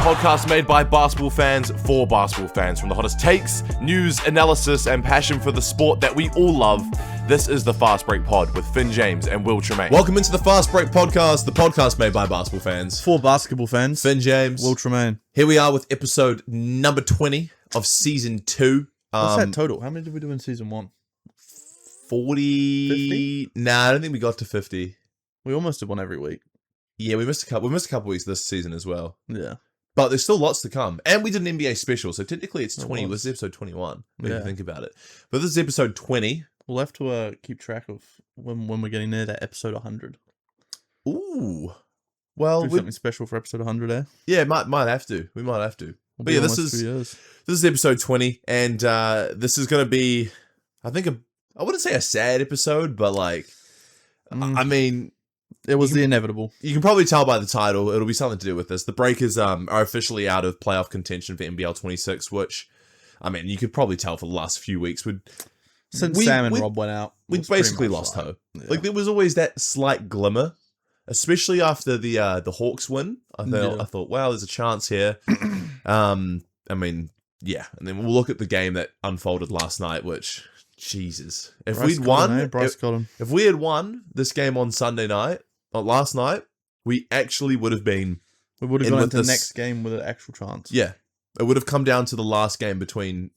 podcast made by basketball fans for basketball fans. From the hottest takes, news, analysis, and passion for the sport that we all love, this is the Fast Break Pod with Finn James and Will Tremaine. Welcome into the Fast Break Podcast, the podcast made by basketball fans. For basketball fans. Finn James. Will Tremaine. Here we are with episode number 20 of season 2. What's that total? How many did we do in season 1? 40? 50? Nah, I don't think we got to 50. We almost did one every week. Yeah, we missed a couple. We missed a couple weeks this season as well. Yeah. But there's still lots to come. And we did an NBA special, so technically it's 20. It was episode 21, when you think about it. But this is episode 20. We'll have to keep track of when we're getting near that episode 100. Ooh. Well, do something special for episode 100, eh? Yeah, might have to. We might have to. We'll but yeah, this is episode 20, and this is going to be, I think, I wouldn't say a sad episode, but like, I mean, it was the inevitable. You can probably tell by the title, it'll be something to do with this. The Breakers are officially out of playoff contention for NBL 26, which, I mean, you could probably tell for the last few weeks. Since Sam and Rob went out, we basically lost hope. Yeah. Like, there was always that slight glimmer, especially after the Hawks win. I thought, wow, there's a chance here. I mean, yeah. And then we'll look at the game that unfolded last night, which, Jesus. If Bryce Cotton. If we had won this game on Sunday night, or last night, we actually would have been... We would have gone into the next game with an actual chance. Yeah. It would have come down to the last game between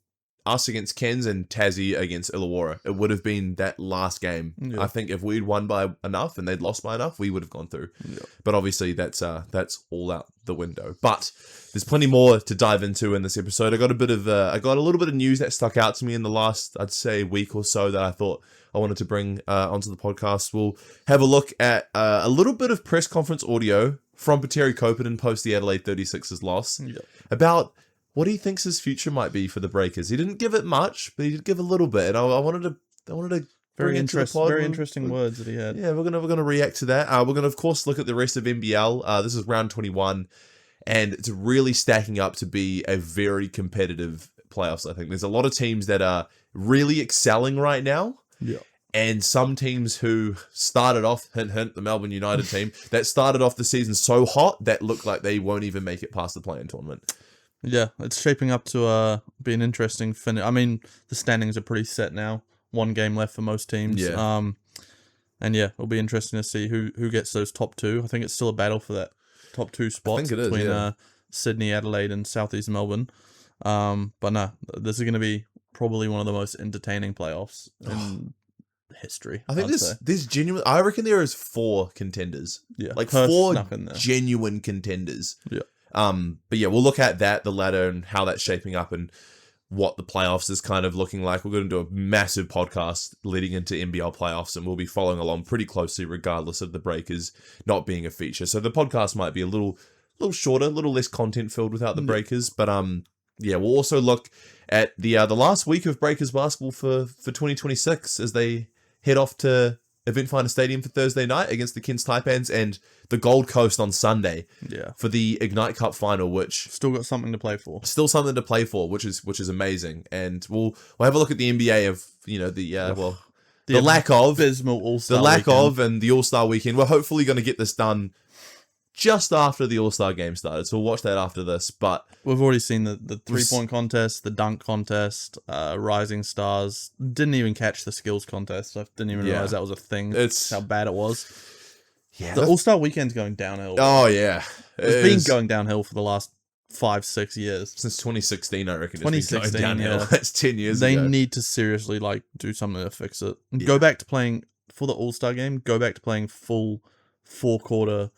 us against Cairns and Tassie against Illawarra. It would have been that last game. Yeah. I think if we'd won by enough and they'd lost by enough, we would have gone through. Yeah. But obviously that's all out the window. But there's plenty more to dive into in this episode. I got a little bit of news that stuck out to me in the last, I'd say, week or so that I thought I wanted to bring onto the podcast. We'll have a look at a little bit of press conference audio from Petteri Koponen post the Adelaide 36ers loss about what he thinks his future might be for the Breakers. He didn't give it much, but he did give a little bit, and I wanted to very interesting words that he had. Yeah, we're gonna react to that. We're gonna of course look at the rest of NBL. This is round 21, and it's really stacking up to be a very competitive playoffs. I think there's a lot of teams that are really excelling right now. Yeah. And some teams who started off, hint, hint, the Melbourne United team, that started off the season so hot that looked like they won't even make it past the play-in tournament. Yeah, it's shaping up to be an interesting finish. I mean, the standings are pretty set now. One game left for most teams. Yeah. And yeah, it'll be interesting to see who gets those top two. I think it's still a battle for that top two spots between Sydney, Adelaide, and Southeast Melbourne. But no, this is going to be probably one of the most entertaining playoffs in history. I think there's genuine. I reckon there is 4 contenders. Yeah, like 4 genuine contenders. Yeah. But yeah, we'll look at that, the ladder, and how that's shaping up, and what the playoffs is kind of looking like. We're going to do a massive podcast leading into NBL playoffs, and we'll be following along pretty closely, regardless of the Breakers not being a feature. So the podcast might be a little shorter, a little less content filled without the Breakers. But yeah, we'll also look at the last week of Breakers basketball for 2026 as they head off to Event Finder Stadium for Thursday night against the Cairns Taipans and the Gold Coast on Sunday for the Ignite Cup final, which still got something to play for. Still something to play for, which is amazing. And we'll have a look at the NBA of the lack of abysmal All-Star and the All-Star weekend. We're hopefully going to get this done just after the All-Star game started, so we'll watch that after this. But we've already seen the 3-point contest, the dunk contest, Rising Stars. Didn't even catch the skills contest. I didn't even realize that was a thing. It's how bad it was. Yeah, the All-Star weekend's going downhill. Oh yeah, it's been going downhill for the last 5-6 years since 2016. I reckon 2016. It's been going downhill. Yeah. That's 10 years. They need to seriously do something to fix it. Yeah. Go back to playing for the All-Star game. Go back to playing full 4-quarter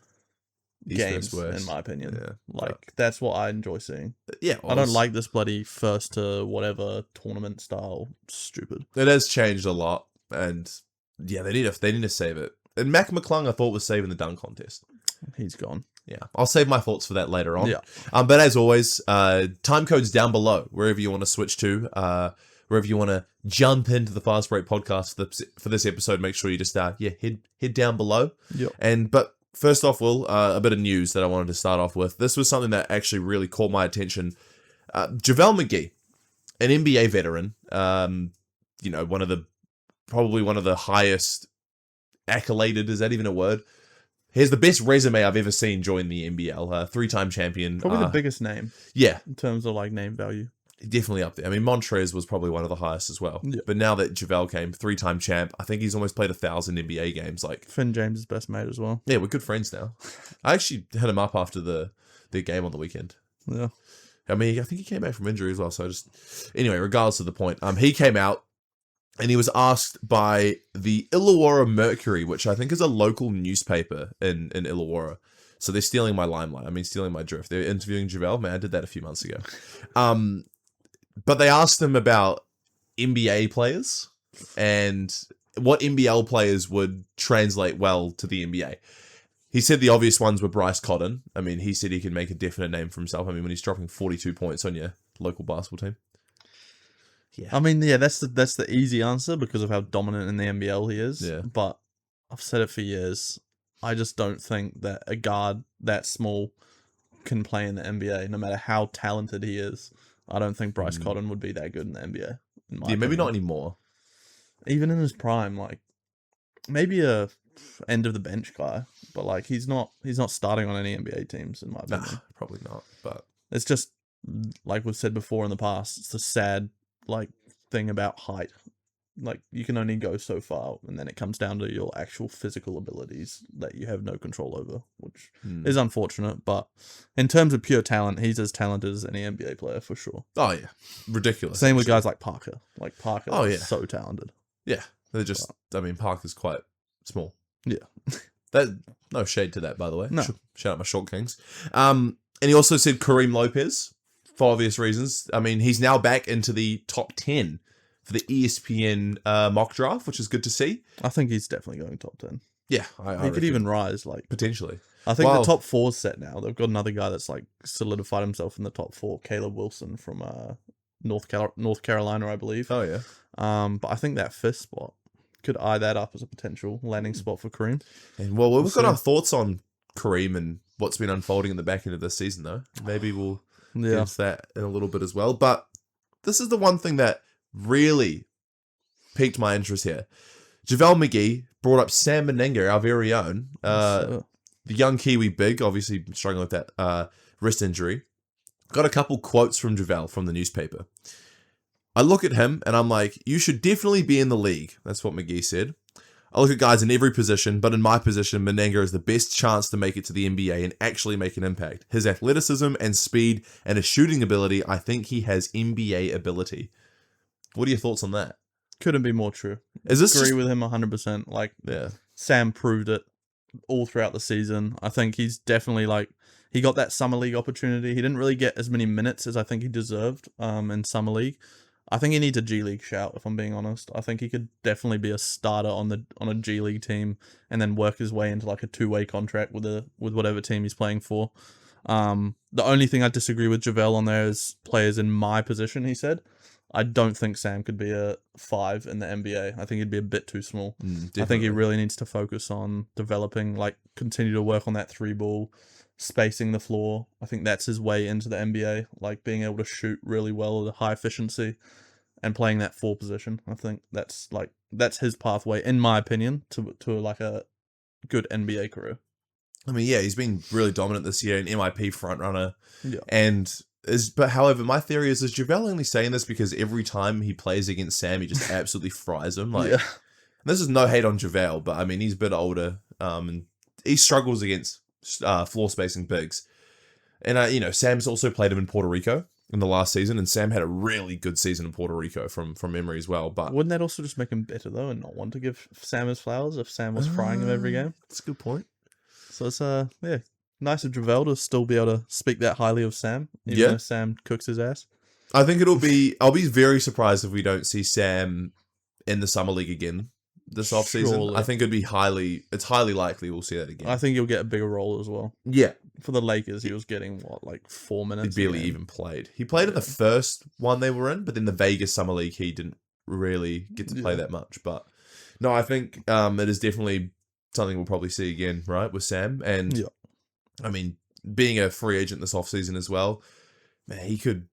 games, in my opinion. Yeah. That's what I enjoy seeing. Yeah, I don't like this bloody first to whatever tournament style stupid. It has changed a lot, and yeah, they need to save it. And Mac McClung, I thought, was saving the dunk contest. He's gone. Yeah, I'll save my thoughts for that later on. Yeah. But as always, time code's down below wherever you want to switch to. Wherever you want to jump into the Fast Break podcast for this episode, make sure you just head down below. Yep. But first off, Will, a bit of news that I wanted to start off with. This was something that actually really caught my attention. JaVale McGee, an NBA veteran, probably one of the highest accoladed, is that even a word? He has the best resume I've ever seen join the NBL. 3-time champion. Probably the biggest name. Yeah. In terms of like name value. Definitely up there. I mean, Montrez was probably one of the highest as well. Yeah. But now that JaVale came, 3-time champ, I think he's almost played 1,000 NBA games. Like Finn James' best mate as well. Yeah, we're good friends now. I actually hit him up after the game on the weekend. Yeah. I mean, I think he came back from injury as well. So anyway, regardless of the point, he came out and he was asked by the Illawarra Mercury, which I think is a local newspaper in Illawarra. So they're stealing my limelight. I mean, stealing my drift. They're interviewing JaVale. Man, I did that a few months ago. But they asked him about NBA players and what NBL players would translate well to the NBA. He said the obvious ones were Bryce Cotton. I mean, he said he can make a definite name for himself. I mean, when he's dropping 42 points on your local basketball team. Yeah. I mean, yeah, that's the easy answer because of how dominant in the NBL he is. Yeah. But I've said it for years. I just don't think that a guard that small can play in the NBA, no matter how talented he is. I don't think Bryce Cotton would be that good in the NBA. Maybe not anymore. Even in his prime, like maybe a end of the bench guy, but like he's not starting on any NBA teams in my opinion. Probably not. But it's just like we've said before in the past. It's the sad like thing about height. Like you can only go so far, and then it comes down to your actual physical abilities that you have no control over, which is unfortunate. But in terms of pure talent, he's as talented as any NBA player for sure. Oh yeah, ridiculous. Same with guys like Parker. Like Parker, is so talented. Yeah, they're just. I mean, Parker's quite small. Yeah, that no shade to that, by the way. No, shout out my short kings. And he also said Karim Lopez for obvious reasons. I mean, he's now back into the top 10. For the ESPN mock draft, which is good to see. I think he's definitely going top 10. Yeah, he could even rise, like potentially. I think the top 4's set now. They've got another guy that's like solidified himself in the top 4, Caleb Wilson from North Carolina, I believe. Oh yeah. But I think that 5th spot could eye that up as a potential landing spot for Kareem. And we've got our thoughts on Kareem and what's been unfolding in the back end of this season, though. Maybe we'll get into that in a little bit as well. But this is the one thing that really piqued my interest here. JaVale McGee brought up Sam Mennenga, our very own, the young Kiwi big, obviously struggling with that wrist injury. Got a couple quotes from JaVale from the newspaper. I look at him and I'm like, you should definitely be in the league. That's what McGee said. I look at guys in every position, but in my position, Mennenga is the best chance to make it to the NBA and actually make an impact. His athleticism and speed and his shooting ability, I think he has NBA ability. What are your thoughts on that? Couldn't be more true. Is this agree with him 100%. Like, Sam proved it all throughout the season. I think he's definitely like he got that summer league opportunity. He didn't really get as many minutes as I think he deserved in summer league. I think he needs a G League shout, if I'm being honest. I think he could definitely be a starter on a G League team and then work his way into like a 2-way contract with whatever team he's playing for. The only thing I disagree with JaVale on there is players in my position, he said. I don't think Sam could be a 5 in the NBA. I think he'd be a bit too small. I think he really needs to focus on developing, like continue to work on that 3-ball, spacing the floor. I think that's his way into the NBA, like being able to shoot really well at a high efficiency and playing that 4 position. I think that's his pathway, in my opinion, to like a good NBA career. I mean, yeah, he's been really dominant this year, an MIP frontrunner. Yeah. But however, my theory is JaVale only saying this because every time he plays against Sam, he just absolutely fries him. Like, this is no hate on JaVale, but I mean, he's a bit older, and he struggles against floor spacing bigs. And Sam's also played him in Puerto Rico in the last season, and Sam had a really good season in Puerto Rico from memory as well. But wouldn't that also just make him better though, and not want to give Sam his flowers if Sam was frying him every game? That's a good point. So it's nice of JaVale to still be able to speak that highly of Sam, even though Sam cooks his ass. I think I'll be very surprised if we don't see Sam in the Summer League again this offseason. I think it's highly likely we'll see that again. I think he'll get a bigger role as well. Yeah. For the Lakers, he was getting, 4 minutes? He barely even played. He played in the first one they were in, but in the Vegas Summer League, he didn't really get to play that much. But no, I think it is definitely something we'll probably see again, right, with Sam. And I mean, being a free agent this offseason as well, man, he could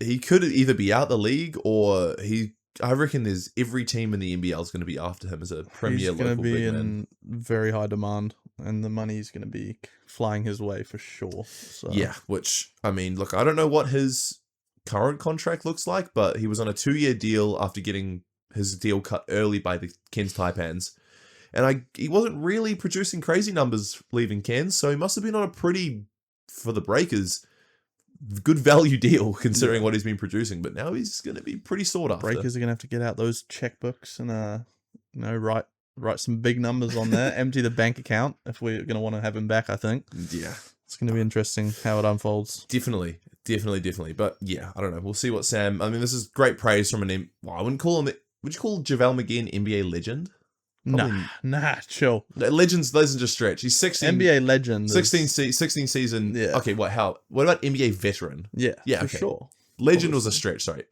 either be out the league or he I reckon there's every team in the NBL is going to be after him as a premier He's local going to be big in man. very high demand, and the money's going to be flying his way for sure. So. Yeah, which, I mean, look, I don't know what his current contract looks like, but he was on a 2-year deal after getting his deal cut early by the Cairns Taipans. And he wasn't really producing crazy numbers leaving Cairns, so he must have been on a pretty, for the Breakers, good value deal considering what he's been producing. But now he's going to be pretty sought after. Breakers are going to have to get out those checkbooks and write some big numbers on there, empty the bank account if we're going to want to have him back, I think. Yeah. It's going to be interesting how it unfolds. Definitely. But yeah, I don't know. We'll see what Sam... I mean, this is great praise from I wouldn't call him... Would you call JaVale McGee an NBA legend? Probably. Nah, chill. Legends just stretch. He's 16... NBA legend. 16 season... Yeah. Okay, what about NBA veteran? Yeah, for okay. Sure. Legend was a stretch, sorry.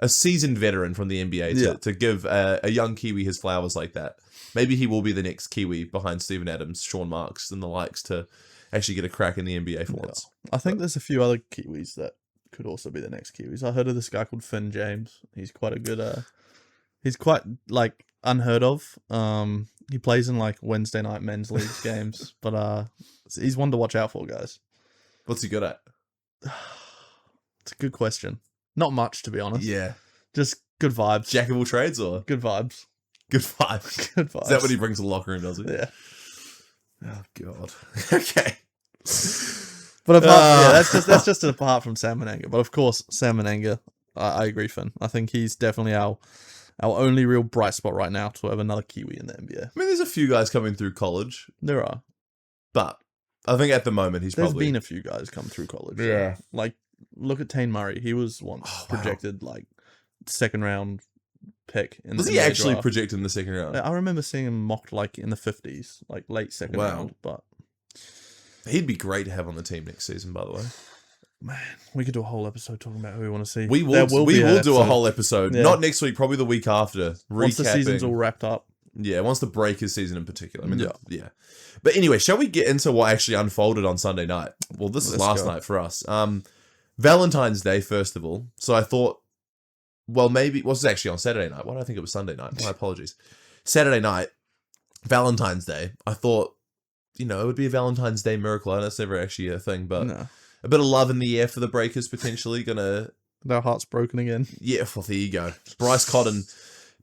A seasoned veteran from the NBA to give a young Kiwi his flowers like that. Maybe he will be the next Kiwi behind Steven Adams, Sean Marks, and the likes to actually get a crack in the NBA for once. I think there's a few other Kiwis that could also be the next Kiwis. I heard of this guy called Finn James. He's quite a good... he's quite, like, unheard of. He plays in, like, Wednesday night men's leagues games. But he's one to watch out for, guys. What's he good at? It's a good question. Not much, to be honest. Yeah. Just good vibes. Jack of all trades, or? Good vibes. Good vibes. Good vibes. Is that what he brings to the locker room, does he? Yeah. Oh, God. Okay. But apart, that's just apart from Sam Mennenga. But of course, Sam Mennenga, I agree, Finn. I think he's definitely our only real bright spot right now to have another Kiwi in the NBA. I mean, there's a few guys coming through college. There are. But I think at the moment There's been a few guys come through college. Yeah. Like, look at Tane Murray. He was once projected, like, second round pick. Was he actually projected in the second round? I remember seeing him mocked, like, in the 50s, like, late second round. But he'd be great to have on the team next season, by the way. Man, we could do a whole episode talking about who we want to see. We will do a whole episode. Yeah. Not next week, probably the week after. Once the season's all wrapped up. Yeah, once the Breakers season in particular. I mean, yeah. But anyway, shall we get into what actually unfolded on Sunday night? Well, this is last night for us. Valentine's Day, first of all. So I thought, well, maybe... Well, it was actually on Saturday night. Why do I think it was Sunday night? My apologies. Saturday night, Valentine's Day. I thought, it would be a Valentine's Day miracle. I know it's never actually a thing, but... No. A bit of love in the air for the Breakers, potentially. Their heart's broken again. Yeah, well, there you go. Bryce Cotton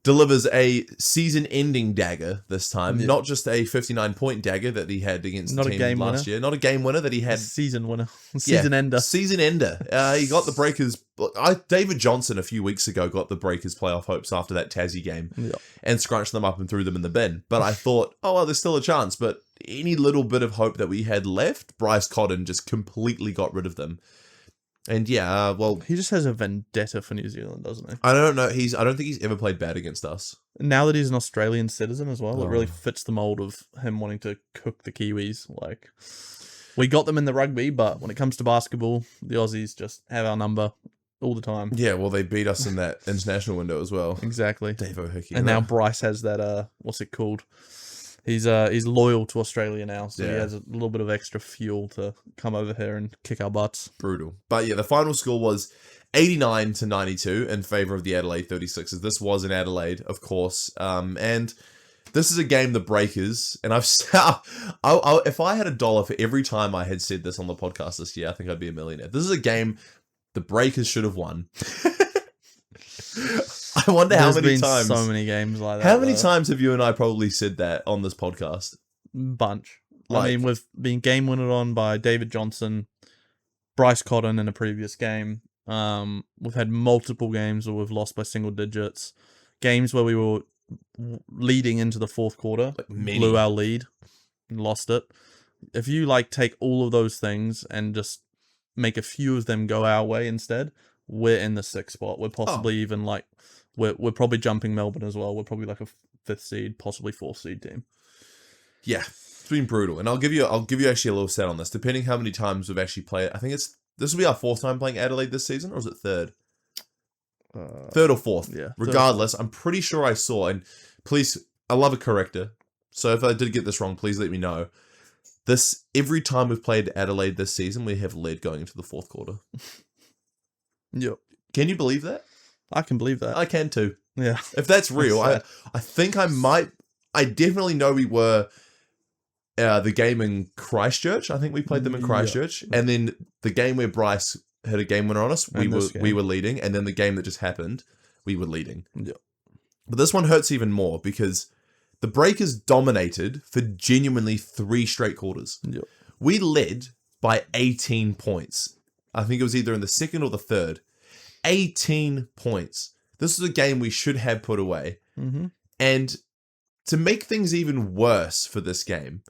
delivers a season-ending dagger this time. Yeah. Not just a 59-point dagger that he had against the team last year. Not a game winner that he had. Season winner. Season ender. Season ender. He got the Breakers... David Johnson a few weeks ago got the Breakers playoff hopes after that Tassie game and scrunched them up and threw them in the bin. But I thought, there's still a chance. But any little bit of hope that we had left, Bryce Cotton just completely got rid of them. And he just has a vendetta for New Zealand, doesn't he? I don't know. I don't think he's ever played bad against us. Now that he's an Australian citizen as well, it really fits the mold of him wanting to cook the Kiwis. Like, we got them in the rugby, but when it comes to basketball, the Aussies just have our number all the time. Yeah, well, they beat us in that international window as well. Exactly. Dave O'Hickey. And now Bryce has that, what's it called? He's loyal to Australia now, so he has a little bit of extra fuel to come over here and kick our butts. Brutal. But yeah, the final score was 89-92 in favour of the Adelaide 36ers. This was in Adelaide, of course. And this is a game the Breakers, and if I had $1 for every time I had said this on the podcast this year, I think I'd be a millionaire. This is a game the Breakers should have won. I wonder how many times. So many games like that. How many times have you and I probably said that on this podcast? Bunch. I mean, we've been game winnered on by David Johnson, Bryce Cotton in a previous game. We've had multiple games where we've lost by single digits. Games where we were leading into the fourth quarter, blew our lead, and lost it. If you take all of those things and just make a few of them go our way instead, we're in the 6th spot. We're possibly even we're probably jumping Melbourne as well. We're probably like a 5th seed, possibly 4th seed team. Yeah, it's been brutal. And I'll give you actually a little set on this. Depending how many times we've actually played, I think this will be our 4th time playing Adelaide this season, or is it 3rd? 3rd or 4th. Yeah. Regardless, I'm pretty sure I saw, and please, I love a corrector. So if I did get this wrong, please let me know. Every time we've played Adelaide this season, we have led going into the 4th quarter. Yep. Can you believe that? I can believe that. I can too. Yeah. If that's real, I think I definitely know we were the game in Christchurch. I think we played them in Christchurch. Yeah. And then the game where Bryce hit a game winner on us, we were leading. And then the game that just happened, we were leading. Yeah. But this one hurts even more because the Breakers dominated for genuinely 3 straight quarters. Yeah. We led by 18 points. I think it was either in the second or the third. 18 points. This is a game we should have put away. Mm-hmm. And to make things even worse for this game,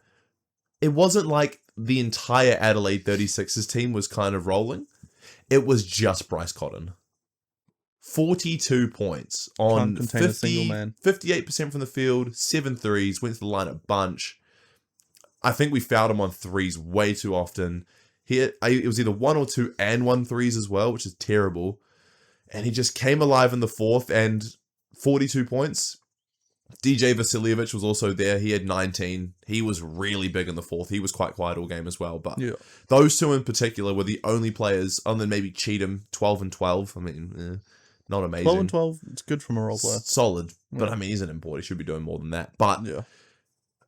it wasn't like the entire Adelaide 36ers team was kind of rolling. It was just Bryce Cotton. 42 points on 58% from the field, 7 threes, went to the line a bunch. I think we fouled him on threes way too often. It was either 1 or 2 and 1 threes as well, which is terrible. And he just came alive in the fourth and 42 points. DJ Vasiljevic was also there. He had 19. He was really big in the fourth. He was quite quiet all game as well. But those two in particular were the only players, other than maybe Cheatham, 12 and 12. I mean, not amazing. 12 and 12, it's good from a role player. Solid. But I mean, he's an import. He should be doing more than that. But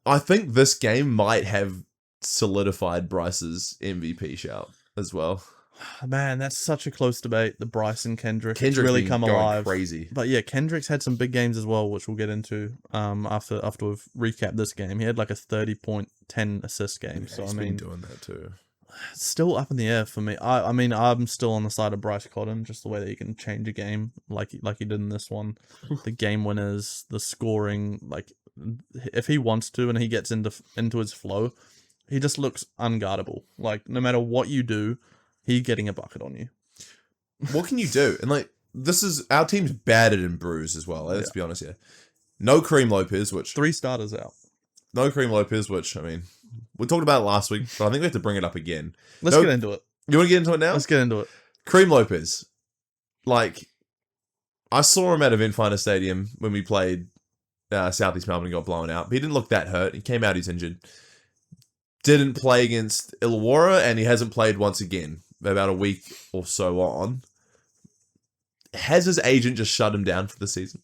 I think this game might have solidified Bryce's MVP shout as well. Man, that's such a close debate. The Bryce and Kendrick really come alive. Crazy. But yeah, Kendrick's had some big games as well, which we'll get into after we've recapped this game. He had like a 30-point, 10 assist game. Yeah, so I mean, doing that too. It's still up in the air for me. I mean, I'm still on the side of Bryce Cotton, just the way that he can change a game like he did in this one. The game winners, the scoring, like if he wants to and he gets into his flow, he just looks unguardable. Like no matter what you do, he's getting a bucket on you. What can you do? And like this is our team's battered and bruised as well. Let's be honest here. No Karim Lopez, which 3 starters out. No Karim Lopez, which I mean, we talked about it last week, but I think we have to bring it up again. Let's get into it. You want to get into it now? Let's get into it. Karim Lopez, like I saw him at Event Finder Stadium when we played Southeast Melbourne and got blown out. But he didn't look that hurt. He came out, he's injured. Didn't play against Illawarra, and he hasn't played once again. About a week or so on. Has his agent just shut him down for the season?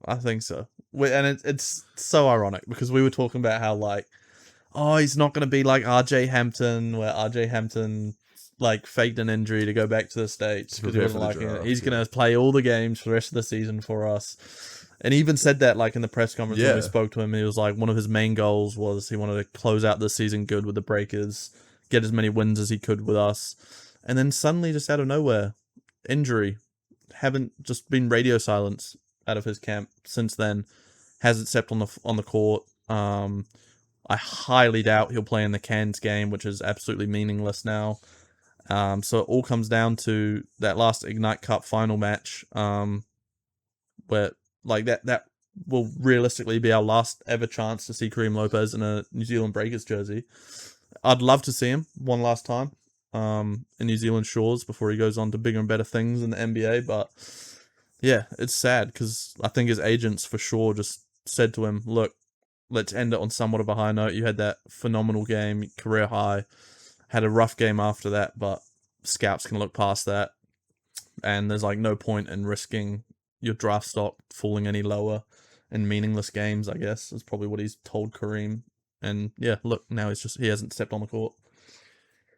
I think so. And it's so ironic because we were talking about how like, oh, he's not going to be like RJ Hampton, where RJ Hampton like faked an injury to go back to the States because he wasn't liking it. He's going to play all the games for the rest of the season for us. And he even said that like in the press conference when we spoke to him. He was like, one of his main goals was he wanted to close out the season good with the Breakers, get as many wins as he could with us. And then suddenly, just out of nowhere, injury. Haven't just been radio silence out of his camp since then. Hasn't stepped on the court. I highly doubt he'll play in the Cairns game, which is absolutely meaningless now. So it all comes down to that last Ignite Cup final match, where like that will realistically be our last ever chance to see Karim Lopez in a New Zealand Breakers jersey. I'd love to see him one last time. In New Zealand shores before he goes on to bigger and better things in the NBA. But yeah, it's sad because I think his agents for sure just said to him, look, let's end it on somewhat of a high note. You had that phenomenal game, career high, had a rough game after that, but scouts can look past that. And there's like no point in risking your draft stock falling any lower in meaningless games, I guess, is probably what he's told Karim. And yeah, look, now he hasn't stepped on the court.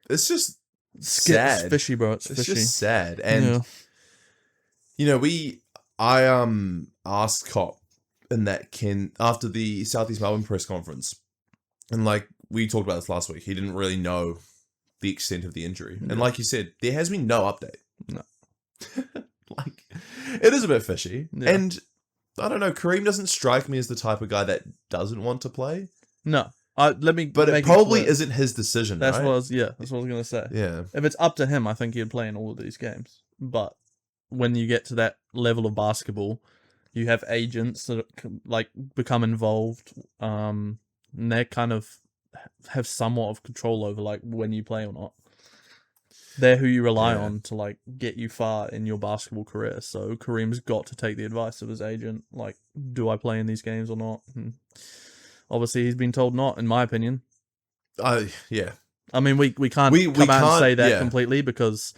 It's just sad. It's fishy, bro. It's fishy. Just sad. And you know, I asked Cop in that after the Southeast Melbourne press conference, and like we talked about this last week, he didn't really know the extent of the injury. And like you said, there has been no update. No. Like it is a bit fishy. Yeah. And I don't know, Karim doesn't strike me as the type of guy that doesn't want to play. No. But it probably isn't his decision, that's right? That's what I was going to say. Yeah. If it's up to him, I think he'd play in all of these games. But when you get to that level of basketball, you have agents that like become involved. And they kind of have somewhat of control over like when you play or not. They're who you rely on to like get you far in your basketball career. So Karim's got to take the advice of his agent. Like, do I play in these games or not? Obviously, he's been told not, in my opinion. Yeah. I mean, we can't come out and say that completely because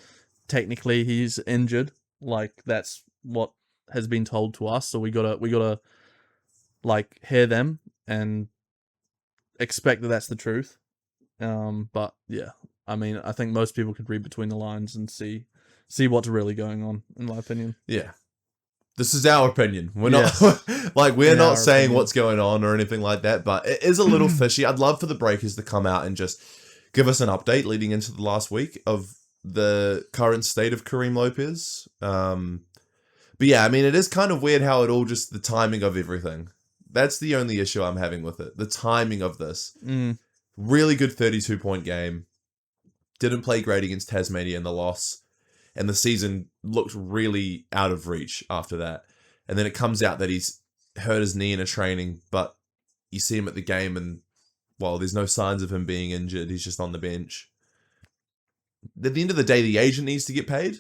technically he's injured. Like, that's what has been told to us. So we gotta like hear them and expect that that's the truth. But yeah, I mean, I think most people could read between the lines and see what's really going on, in my opinion. Yeah. This is our opinion. We're not we're not saying opinion. What's going on or anything like that, but it is a little fishy. I'd love for the Breakers to come out and just give us an update leading into the last week of the current state of Karim Lopez. But yeah, I mean, it is kind of weird how it all just the timing of everything. That's the only issue I'm having with it. The timing of this. Really good 32-point game. Didn't play great against Tasmania in the loss. And the season looked really out of reach after that. And then it comes out that he's hurt his knee in a training, but you see him at the game and, well, there's no signs of him being injured. He's just on the bench. At the end of the day, the agent needs to get paid.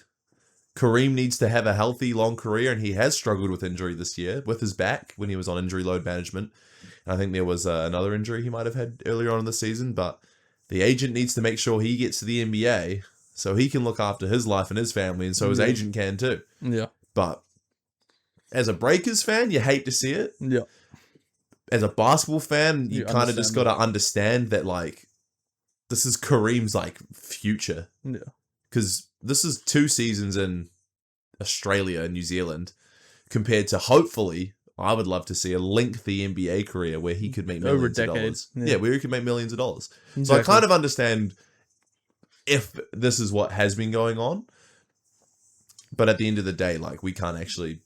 Karim needs to have a healthy, long career, and he has struggled with injury this year with his back when he was on injury load management. And I think there was another injury he might have had earlier on in the season, but the agent needs to make sure he gets to the NBA so he can look after his life and his family, and so his agent can too. Yeah. But as a Breakers fan, you hate to see it. Yeah. As a basketball fan, you kind of just got to understand that, like, this is Kareem's, like, future. Yeah. Because this is 2 seasons in Australia and New Zealand compared to, hopefully, I would love to see a lengthy NBA career where he could make millions of dollars. Yeah, where he could make millions of dollars. Exactly. So I kind of understand if this is what has been going on. But at the end of the day, like, we can't actually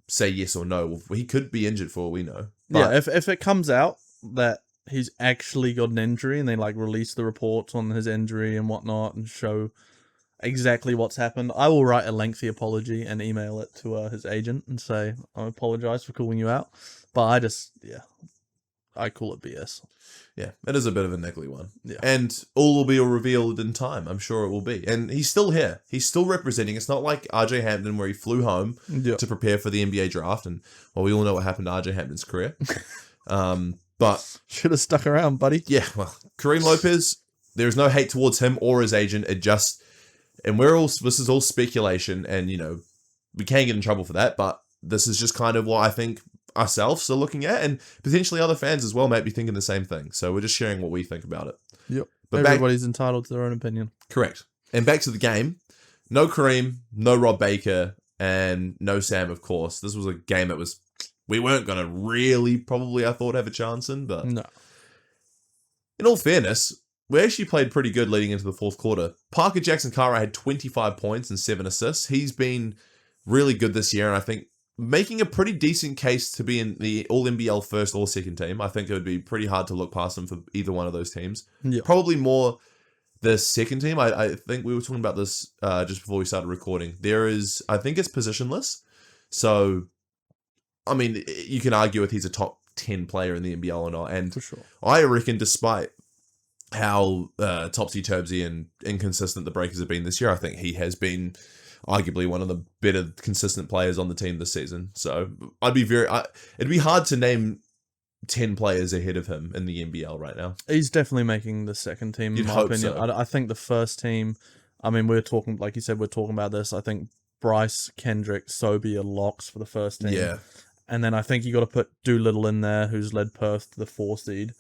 say yes or no. He could be injured for all we know. But yeah, if it comes out that he's actually got an injury and they, like, release the reports on his injury and whatnot and show exactly what's happened, I will write a lengthy apology and email it to his agent and say, I apologize for calling you out. But I call it BS. Yeah, it is a bit of a niggly one. Yeah. And all will be revealed in time. I'm sure it will be. And he's still here. He's still representing. It's not like RJ Hampton where he flew home to prepare for the NBA draft. And, well, we all know what happened to RJ Hampton's career. But should have stuck around, buddy. Yeah, well, Karim Lopez, there's no hate towards him or his agent. It just, and this is all speculation, and, you know, we can get in trouble for that, but this is just kind of what I think ourselves are looking at, and potentially other fans as well might be thinking the same thing. So we're just sharing what we think about it. Yep. But everybody's entitled to their own opinion. Correct. And back to the game. No Karim, no Rob Baker, and no Sam, of course. This was a game that we weren't going to really, probably, I thought, have a chance in, but no. In all fairness, we actually played pretty good leading into the fourth quarter. Parker Jackson-Kara had 25 points and 7 assists. He's been really good this year, and I think making a pretty decent case to be in the All-NBL first or second team. I think it would be pretty hard to look past him for either one of those teams. Yeah. Probably more the second team. I think we were talking about this just before we started recording. I think it's positionless. So, I mean, you can argue if he's a top 10 player in the NBL or not. And for sure. I reckon despite how topsy-turvy and inconsistent the Breakers have been this year, I think he has been arguably one of the better consistent players on the team this season. So it'd be hard to name 10 players ahead of him in the NBL right now. He's definitely making the second team, in my opinion. So. I think the first team, I mean, we're talking, like you said, we're talking about this. I think Bryce, Kendrick, Sobey are locks for the first team. Yeah. And then I think you got to put Doolittle in there, who's led Perth to the 4 seed.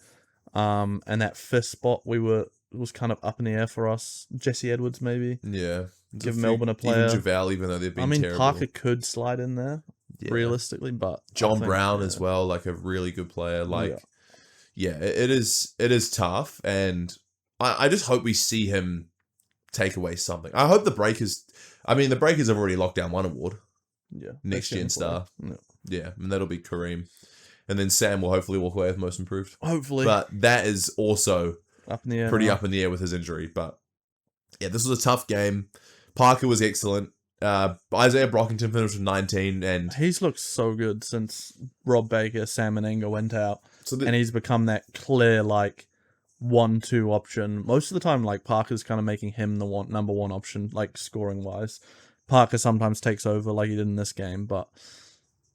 And that 5th spot was kind of up in the air for us. Jesse Edwards, maybe. Yeah. Give Melbourne a player. Even JaVale, even though they've been terrible. Parker could slide in there, realistically, but John Brown as well, like a really good player. It is tough, and I just hope we see him take away something. I hope the Breakers have already locked down one award. Yeah. Next Gen Star. Yeah, and that'll be Karim. And then Sam will hopefully walk away with Most Improved. Hopefully. But that is also up in the air. Pretty up in the air with his injury. But yeah, this was a tough game. Parker was excellent. Isaiah Brockington finished with 19, and he's looked so good since Rob Baker, Sam Mennenga went out, and he's become that clear 1-2 option. Most of the time, Parker's kind of making him the number one option, scoring wise. Parker sometimes takes over, like he did in this game, but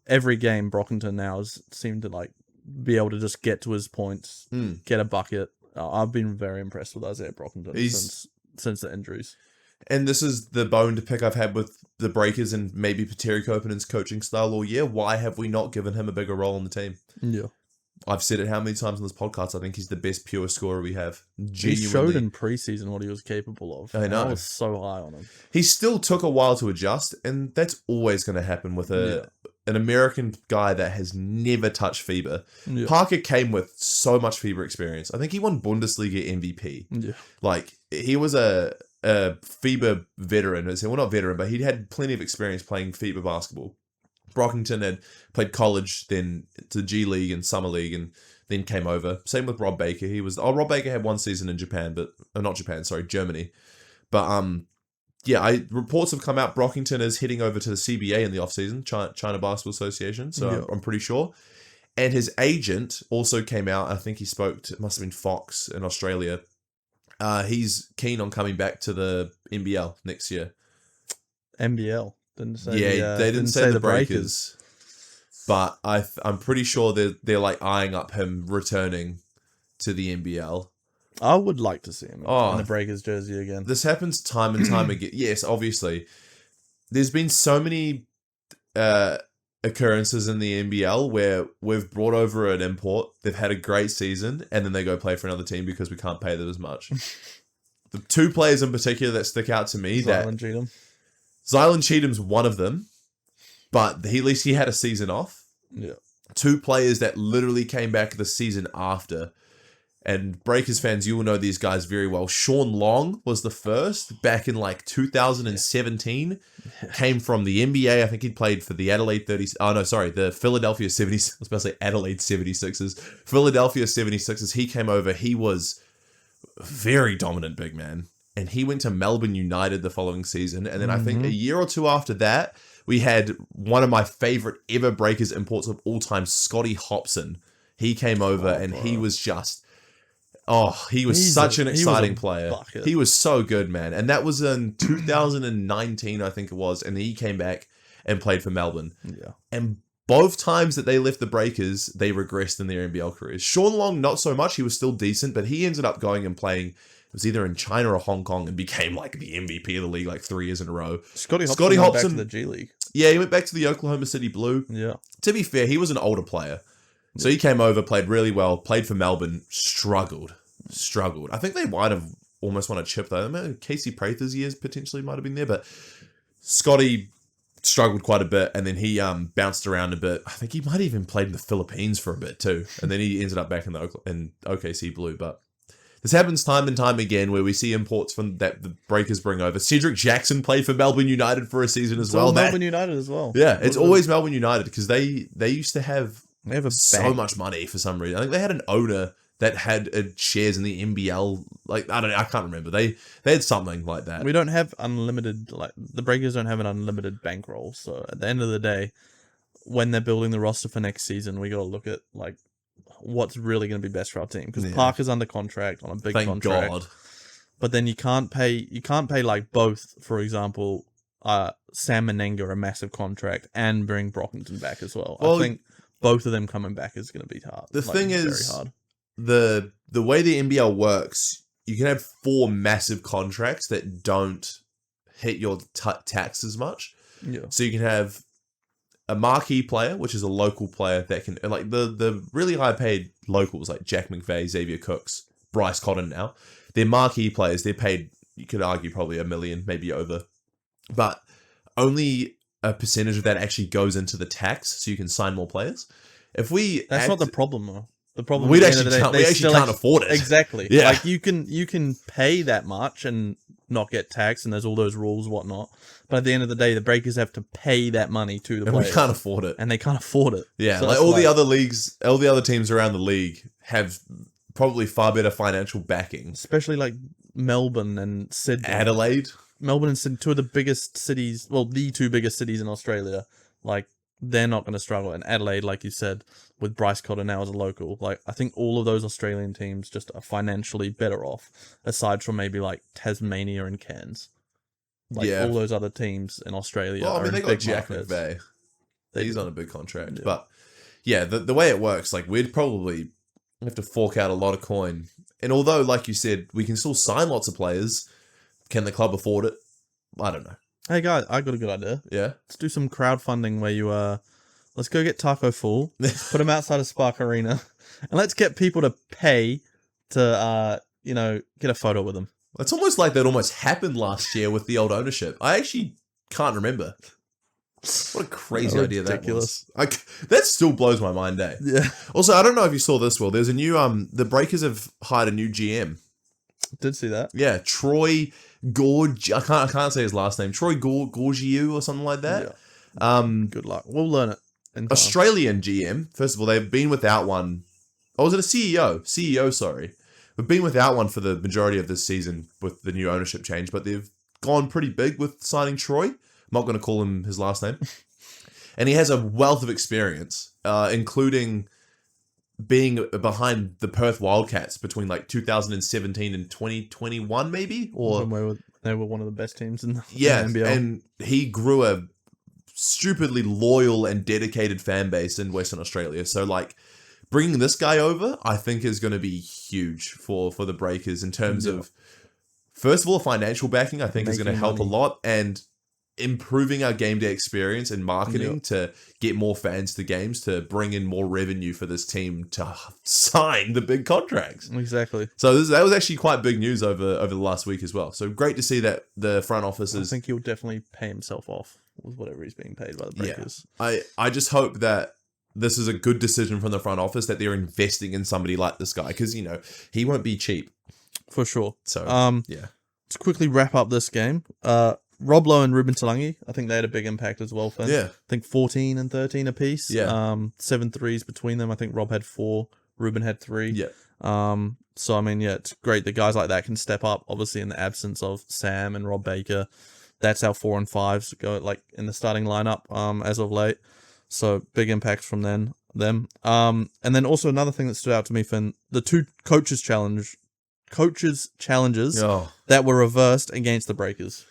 every game Brockington now has seemed to be able to just get to his points, get a bucket. I've been very impressed with Isaiah Brockington since the injuries. And this is the bone to pick I've had with the Breakers and maybe Petteri Koponen's coaching style all year. Why have we not given him a bigger role in the team? Yeah. I've said it how many times on this podcast. I think he's the best pure scorer we have. He showed in preseason what he was capable of. I know. I was so high on him. He still took a while to adjust, and that's always going to happen with an American guy that has never touched FIBA. Yeah. Parker came with so much FIBA experience. I think he won Bundesliga MVP. Yeah. Like, he was a FIBA veteran. Well, not veteran, but he'd had plenty of experience playing FIBA basketball. Brockington had played college, then to G League and Summer League, and then came over. Same with Rob Baker. Rob Baker had one season in Japan, Germany. But reports have come out. Brockington is heading over to the CBA in the offseason, China Basketball Association. So I'm pretty sure. And his agent also came out. I think he spoke to, it must have been Fox in Australia. He's keen on coming back to the NBL next year. NBL. Didn't say they didn't say the Breakers. But I'm pretty sure they're like eyeing up him returning to the NBL. I would like to see him in the Breakers jersey again. This happens time and time again. Yes, obviously. There's been so many occurrences in the NBL where we've brought over an import, they've had a great season, and then they go play for another team because we can't pay them as much. The two players in particular that stick out to me, Zylan Cheatham's one of them, but at least he had a season off. Yeah. Two players that literally came back the season after. And Breakers fans, you will know these guys very well. Sean Long was the first back in like 2017. Came from the NBA. I think he'd played for the the Philadelphia 76ers. I was about to say Adelaide 76ers. Philadelphia 76ers. He came over. He was a very dominant big man. And he went to Melbourne United the following season. And then I think a year or two after that, we had one of my favorite ever Breakers imports of all time, Scotty Hopson. He came over and he was just... he was such an exciting player. Bucket. He was so good, man. And that was in 2019, I think it was. And he came back and played for Melbourne. Yeah. And both times that they left the Breakers, they regressed in their NBL careers. Sean Long, not so much. He was still decent, but he ended up going and playing... It was either in China or Hong Kong and became like the MVP of the league like 3 years in a row. Scotty Hopson went back to the G League. Yeah, he went back to the Oklahoma City Blue. Yeah. To be fair, he was an older player. So he came over, played really well, played for Melbourne, struggled. I think they might have almost won a chip though. I mean, Casey Prather's years potentially might have been there, but Scotty struggled quite a bit, and then he bounced around a bit. I think he might have even played in the Philippines for a bit too, and then he ended up back in OKC Blue. But this happens time and time again where we see imports from that the Breakers bring over. Cedric Jackson played for Melbourne United for a season as well. Melbourne United as well. Yeah, it's always Melbourne United because they used to have so much money for some reason. I think they had an owner that had shares in the NBL. Like, I don't know, I can't remember. They had something like that. We don't have unlimited, like, the Breakers don't have an unlimited bankroll. So at the end of the day, when they're building the roster for next season, we got to look at, like, what's really going to be best for our team. Because Parker's under contract on a big contract. Thank God. But then you can't pay like both, for example, Sam Mennenga a massive contract and bring Brockington back as well. I think both of them coming back is going to be hard. The thing is, very hard. The way the NBL works, you can have 4 massive contracts that don't hit your tax as much. Yeah. So you can have a marquee player, which is a local player that can, like the really high paid locals like Jack McVeigh, Xavier Cooks, Bryce Cotton now. They're marquee players. They're paid, you could argue, probably $1 million, maybe over. But only a percentage of that actually goes into the tax, so you can sign more players. That's not the problem, though. The problem we actually can't afford it. Exactly. Yeah. Like you can pay that much and not get taxed, and there's all those rules, whatnot. But at the end of the day, the Breakers have to pay that money to the players. And we can't afford it. And they can't afford it. Yeah, so like all the other leagues, all the other teams around the league have probably far better financial backing. Especially like Melbourne and Sydney. Adelaide. Melbourne and Sydney, two of the biggest cities, well, the 2 biggest cities in Australia. Like, they're not going to struggle. And Adelaide, like you said, with Bryce Cotton now as a local, like, I think all of those Australian teams just are financially better off, aside from maybe like Tasmania and Cairns. Like all those other teams in Australia. Well, I mean, they got Jack McVeigh. He's on a big contract. Yeah. But yeah, the way it works, like, we'd probably have to fork out a lot of coin. And although, like you said, we can still sign lots of players, can the club afford it? I don't know. Hey guys, I got a good idea. Yeah. Let's do some crowdfunding where you let's go get Taco Fall, put him outside of Spark Arena, and let's get people to pay to get a photo with him. It's almost like that almost happened last year with the old ownership. I actually can't remember. What a crazy idea ridiculous. That was. That still blows my mind, eh? Yeah. Also, I don't know if you saw this, Will. There's a new, the Breakers have hired a new GM. Did see that. Yeah, Troy Gorge. I can't say his last name. Troy Gorgiou or something like that. Yeah. Good luck. We'll learn it. Australian GM. First of all, they've been without one. Oh, was it a CEO? CEO, sorry. We've been without one for the majority of this season with the new ownership change, but they've gone pretty big with signing Troy. I'm not going to call him his last name. And he has a wealth of experience, including being behind the Perth Wildcats between like 2017 and 2021, maybe? Or they were one of the best teams in the NBL. And he grew a stupidly loyal and dedicated fan base in Western Australia. So like bringing this guy over, I think is going to be huge for the Breakers in terms of, first of all, financial backing. I think is going to help a lot, and improving our game day experience and marketing to get more fans to games, to bring in more revenue for this team to sign the big contracts. Exactly. So that was actually quite big news over the last week as well. So great to see that the front office is... I think he'll definitely pay himself off with whatever he's being paid by the Breakers. Yeah. I just hope that this is a good decision from the front office, that they're investing in somebody like this guy, because, he won't be cheap. For sure. So, yeah. Let's quickly wrap up this game. Rob Lowe and Ruben Talangi, I think they had a big impact as well, Finn. Yeah. I think 14 and 13 apiece. Yeah. 7 threes between them. I think Rob had 4, Ruben had 3. Yeah. So, I mean, it's great that guys like that can step up, obviously in the absence of Sam and Rob Baker. That's our 4 and 5s go like in the starting lineup as of late. So, big impacts from them. And then also another thing that stood out to me, Finn, the 2 coaches challenges that were reversed against the Breakers.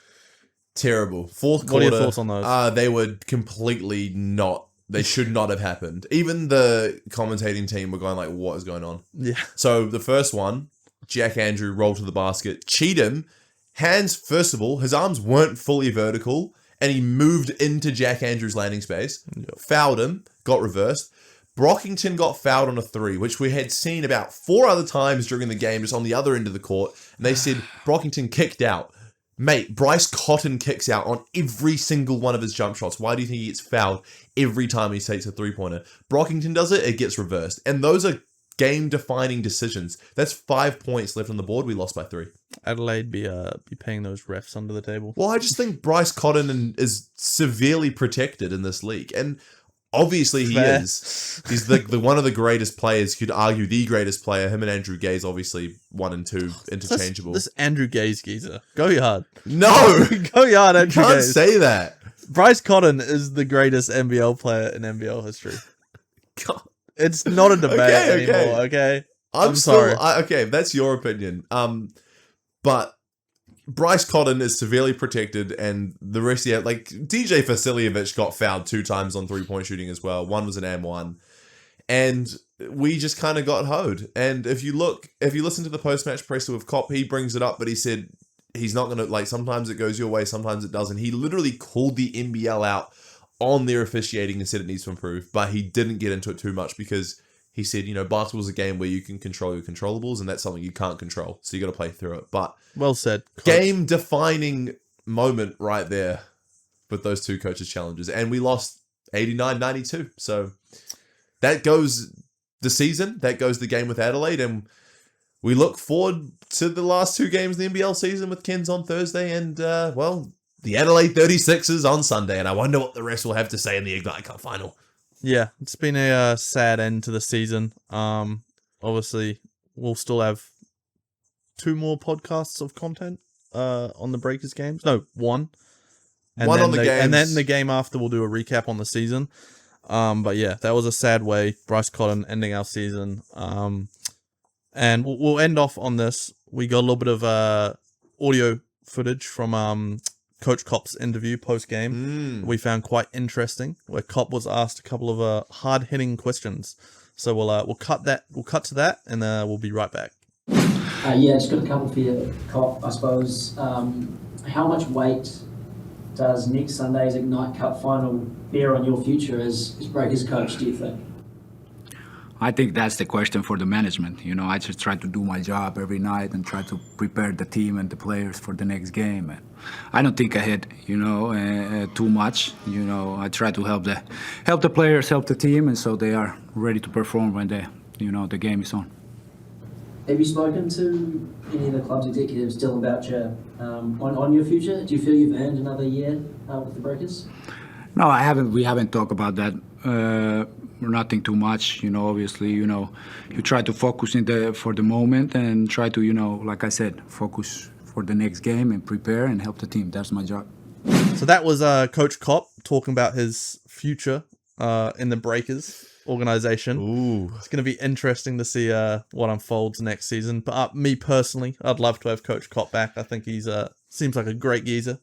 Terrible. Fourth quarter. What are your thoughts on those? They were completely not. They should not have happened. Even the commentating team were going like, what is going on? Yeah. So the first one, Jack Andrew rolled to the basket. Cheatham, hands, first of all, his arms weren't fully vertical, and he moved into Jack Andrew's landing space. Yep. Fouled him, got reversed. Brockington got fouled on a 3, which we had seen about 4 other times during the game, just on the other end of the court. And they said Brockington kicked out. Mate, Bryce Cotton kicks out on every single one of his jump shots. Why do you think he gets fouled every time he takes a 3-pointer? Brockington does it, it gets reversed. And those are game-defining decisions. That's 5 points left on the board. We lost by 3. Adelaide be paying those refs under the table. Well, I just think Bryce Cotton is severely protected in this league. And obviously he is. He's the one of the greatest players. Could argue the greatest player. Him and Andrew Gaze, obviously 1 and 2 interchangeable. This Andrew Gaze geezer. Go yard. No! Go yard, Andrew Gaze. Can't Gaze. say that. Bryce Cotton is the greatest NBL player in NBL history. God. It's not a debate anymore, okay? I'm sorry. Okay, that's your opinion. But Bryce Cotton is severely protected, and the rest of like DJ Vasiljevic got fouled 2 times on 3-point shooting as well. One was an M1, and we just kind of got hoed. And if you listen to the post-match presser with Cop, he brings it up, but he said he's not gonna, like, sometimes it goes your way, sometimes it doesn't. He literally called the NBL out on their officiating and said it needs to improve, but he didn't get into it too much because he said, basketball's a game where you can control your controllables, and that's something you can't control. So you got to play through it. But well said, coach. Game-defining moment right there with those 2 coaches' challenges. And we lost 89-92. So that goes the season. That goes the game with Adelaide. And we look forward to the last 2 games in the NBL season with Cairns on Thursday. And, the Adelaide 36ers on Sunday. And I wonder what the rest will have to say in the Ignite Cup final. Yeah, it's been a sad end to the season. Obviously, we'll still have 2 more podcasts of content on the Breakers games. No, 1. And one on the games. And then the game after, we'll do a recap on the season. But yeah, that was a sad way. Bryce Cotton ending our season. And we'll end off on this. We got a little bit of audio footage from Coach Cop's interview post-game. We found quite interesting, where Cop was asked a couple of hard-hitting questions. So we'll cut to that, and we'll be right back. Just got a couple for you, Cop, I suppose. How much weight does next Sunday's Ignite Cup final bear on your future as Breakers coach, do you think? I think that's the question for the management. I just try to do my job every night and try to prepare the team and the players for the next game. And I don't think ahead, too much. I try to help the players, help the team, and so they are ready to perform when the game is on. Have you spoken to any of the club's executives, Dylan Boucher, on your future? Do you feel you've earned another year with the Breakers? No, I haven't. We haven't talked about that. Nothing too much. Obviously, you try to focus for the moment and try to, like I said, focus for the next game and prepare and help the team. That's my job. So that was Coach Kopp talking about his future in the Breakers organization. Ooh. It's going to be interesting to see what unfolds next season. But me personally, I'd love to have Coach Kopp back. I think he's seems like a great geezer.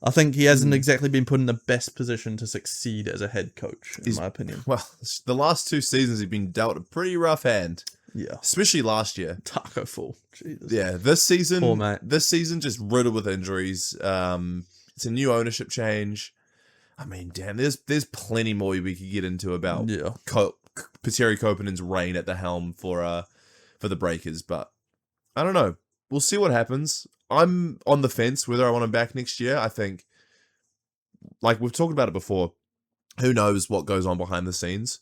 I think he hasn't exactly been put in the best position to succeed as a head coach, in my opinion. Well, the last 2 seasons he's been dealt a pretty rough hand. Yeah. Especially last year. Taco fall. Jesus. Yeah, this season, Poor mate. This season just riddled with injuries. It's a new ownership change. I mean, damn, there's plenty more we could get into about Petteri Koponen's reign at the helm for the Breakers, but I don't know. We'll see what happens. I'm on the fence whether I want him back next year. I think, like we've talked about it before, who knows what goes on behind the scenes.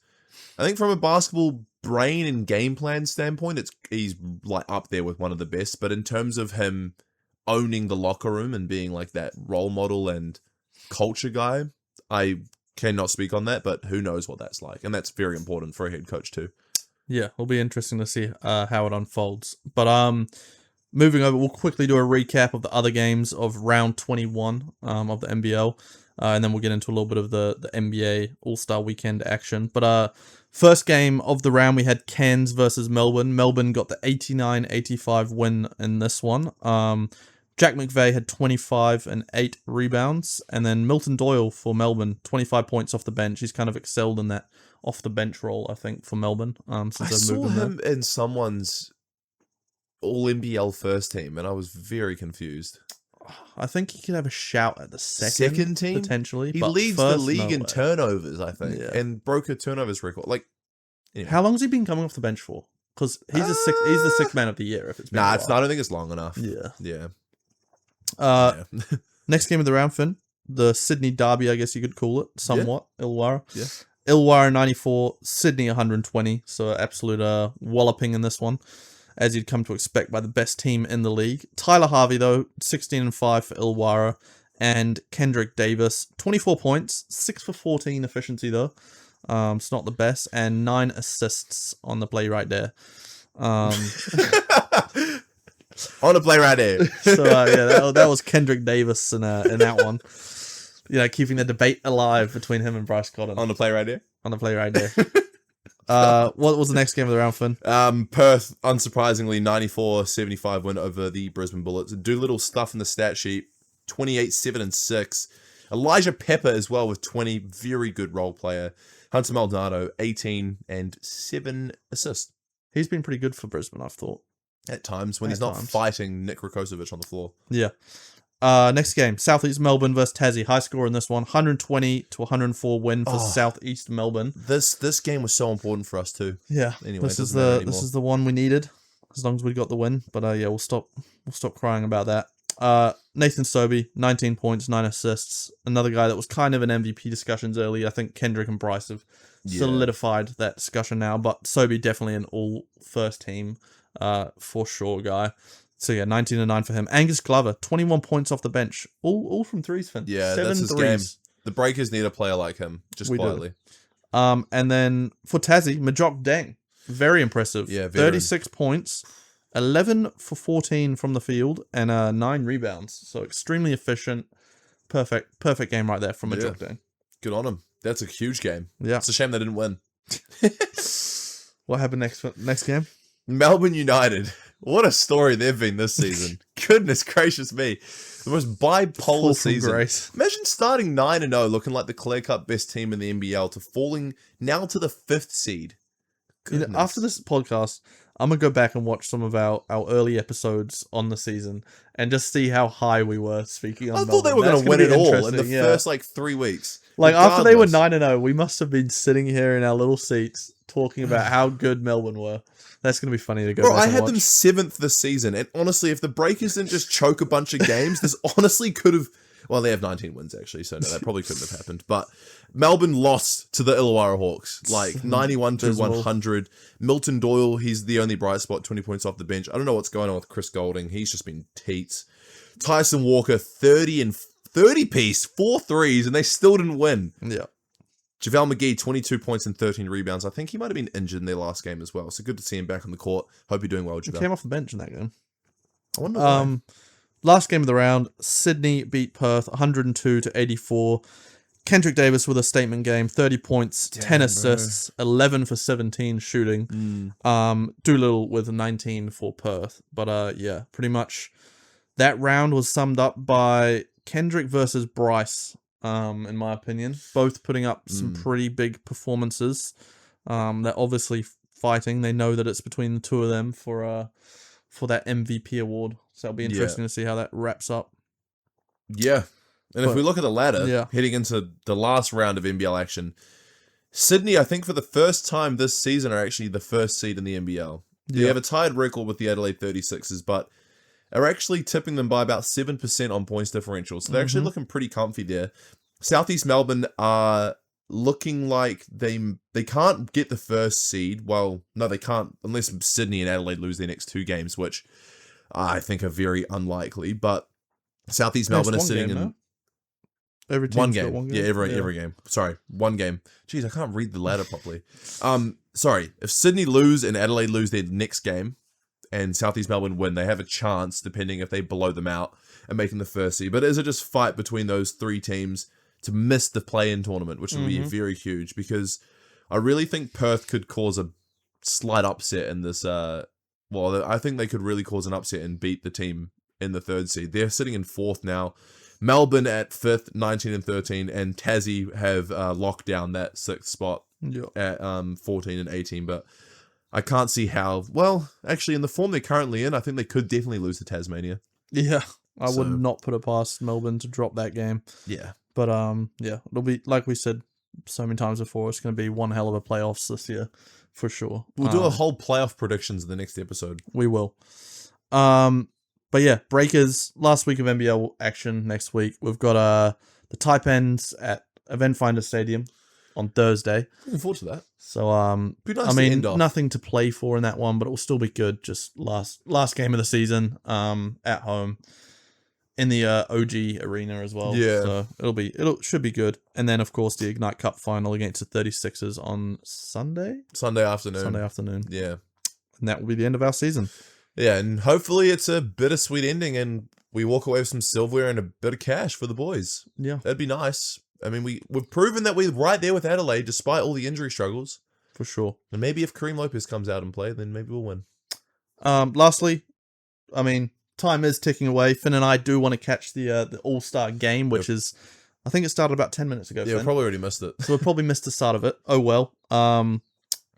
I think from a basketball brain and game plan standpoint, he's like up there with one of the best. But in terms of him owning the locker room and being like that role model and culture guy, I cannot speak on that. But who knows what that's like, and that's very important for a head coach too. Yeah, it'll be interesting to see how it unfolds. But moving over, we'll quickly do a recap of the other games of round 21 of the NBL, and then we'll get into a little bit of the NBA All-Star Weekend action. But first game of the round, we had Cairns versus Melbourne. Melbourne got the 89-85 win in this one. Jack McVeigh had 25 and 8 rebounds, and then Milton Doyle for Melbourne, 25 points off the bench. He's kind of excelled in that off-the-bench role, I think, for Melbourne. Since I saw him in someone's All-NBL first team, and I was very confused. I think he could have a shout at the second team, potentially. He leads the league in turnovers, I think, and broke a turnovers record. Anyway. How long has he been coming off the bench for? Because he's the sixth man of the year. If it's been I don't think it's long enough. Yeah. Next game of the round, Finn. The Sydney Derby, I guess you could call it, somewhat. Illawarra. Yeah. Illawarra 94, Sydney 120. So absolute walloping in this one, as you'd come to expect by the best team in the league. Tyler Harvey, though, 16 and 5 for Illawarra. And Kendrick Davis, 24 points, 6 for 14 efficiency, though. It's not the best. And 9 assists on the play right there. On the play right there. So, that was Kendrick Davis in that one. Keeping the debate alive between him and Bryce Cotton. On the play right there? On the play right there. What was the next game of the round, Finn? Perth, unsurprisingly, 94-75 win over the Brisbane Bullets. Do little stuff in the stat sheet. 28, 7, and 6. Elijah Pepper as well with 20. Very good role player. Hunter Maldonado, 18 and 7 assists. He's been pretty good for Brisbane, I've thought. At times, when he's not fighting Nick Rakosovic on the floor. Yeah. Next game, Southeast Melbourne versus Tassie. High score in this one, 120-104 win for Southeast Melbourne. This game was so important for us too. Yeah. Anyway, this is the one we needed, as long as we got the win. But we'll stop crying about that. Nathan Sobey, 19 points, 9 assists. Another guy that was kind of in MVP discussions early. I think Kendrick and Bryce have solidified that discussion now. But Sobey definitely an all first team, for sure guy. So 19 and 9 for him. Angus Glover, 21 points off the bench. All from threes, Finn. Yeah, 7 that's his threes. game. The Breakers need a player like him, just quietly. And then for Tassie, Majok Deng. Very impressive. Yeah, 36 points, 11 for 14 from the field, and 9 rebounds. So extremely efficient. Perfect game right there from Majok Deng. Good on him. That's a huge game. Yeah. It's a shame they didn't win. What happened next game? Melbourne United. What a story they've been this season. Goodness gracious me. The most bipolar season. Grace. Imagine starting 9-0, looking like the clear-cut best team in the NBL, to falling now to the 5th seed. goodness. After this podcast, I'm going to go back and watch some of our early episodes on the season and just see how high we were speaking on I thought they were going to win it all in the first 3 weeks. After they were 9-0, we must have been sitting here in our little seats talking about how good Melbourne were. That's going to be funny to go back and watch. I had them 7th this season, and honestly, if the Breakers didn't just choke a bunch of games, this honestly could have... Well, they have 19 wins, actually, so no, that probably couldn't have happened. But Melbourne lost to the Illawarra Hawks, 91-100. Milton Doyle, he's the only bright spot, 20 points off the bench. I don't know what's going on with Chris Golding. He's just been teats. Tyson Walker, 30-piece, 4 threes, and they still didn't win. Yeah. JaVale McGee, 22 points and 13 rebounds. I think he might have been injured in their last game as well. So good to see him back on the court. Hope you're doing well, JaVale. He came off the bench in that game. I wonder why. Last game of the round, Sydney beat Perth 102-84. Kendrick Davis with a statement game, 30 points, 10 assists, 11 for 17 shooting. Doolittle with 19 for Perth. But yeah, pretty much that round was summed up by Kendrick versus Bryce. In my opinion, both putting up some pretty big performances. They're obviously fighting. They know that it's between the two of them for that MVP award. So it'll be interesting to see how that wraps up. Yeah. And if we look at the ladder, heading into the last round of NBL action, Sydney, I think for the first time this season, are actually the first seed in the NBL. They have a tied record with the Adelaide 36ers, but are actually tipping them by about 7% on points differential. So they're actually looking pretty comfy there. Southeast Melbourne are looking like they can't get the first seed. Well, no, they can't unless Sydney and Adelaide lose their next 2 games, which I think are very unlikely. But Southeast Melbourne are sitting in every one game. Yeah, every game. Sorry, 1 game. Jeez, I can't read the ladder properly. Sorry, if Sydney lose and Adelaide lose their next game, and Southeast Melbourne win, they have a chance, depending if they blow them out and making the first seed. But is it just fight between those 3 teams to miss the play-in tournament, which would be very huge, because I really think Perth could cause a slight upset in this. I think they could really cause an upset and beat the team in the 3rd seed. They're sitting in 4th now. Melbourne at 5th, 19 and 13, and Tassie have locked down that 6th spot at 14 and 18, but I can't see how. Well, actually, in the form they're currently in, I think they could definitely lose to Tasmania. Yeah, I would not put it past Melbourne to drop that game. Yeah. But, yeah, it'll be, like we said so many times before, it's going to be one hell of a playoffs this year, for sure. We'll do a whole playoff predictions in the next episode. We will. But yeah, Breakers, last week of NBL action next week. We've got the Taipans at Event Finder Stadium on Thursday. Looking forward to that. So, be nice nothing to play for in that one, but it will still be good. Just last game of the season, at home in the OG arena as well. Yeah. So it should be good. And then of course the Ignite Cup final against the 36ers on Sunday afternoon. Yeah. And that will be the end of our season. Yeah, and hopefully it's a bittersweet ending and we walk away with some silverware and a bit of cash for the boys. Yeah. That'd be nice. I mean, we've proven that we're right there with Adelaide despite all the injury struggles. For sure. And maybe if Karim Lopez comes out and play, then maybe we'll win. Lastly, I mean, time is ticking away. Finn and I do want to catch the All-Star game, which is, I think it started about 10 minutes ago. Yeah, we probably already missed it. So we probably missed the start of it. Oh well.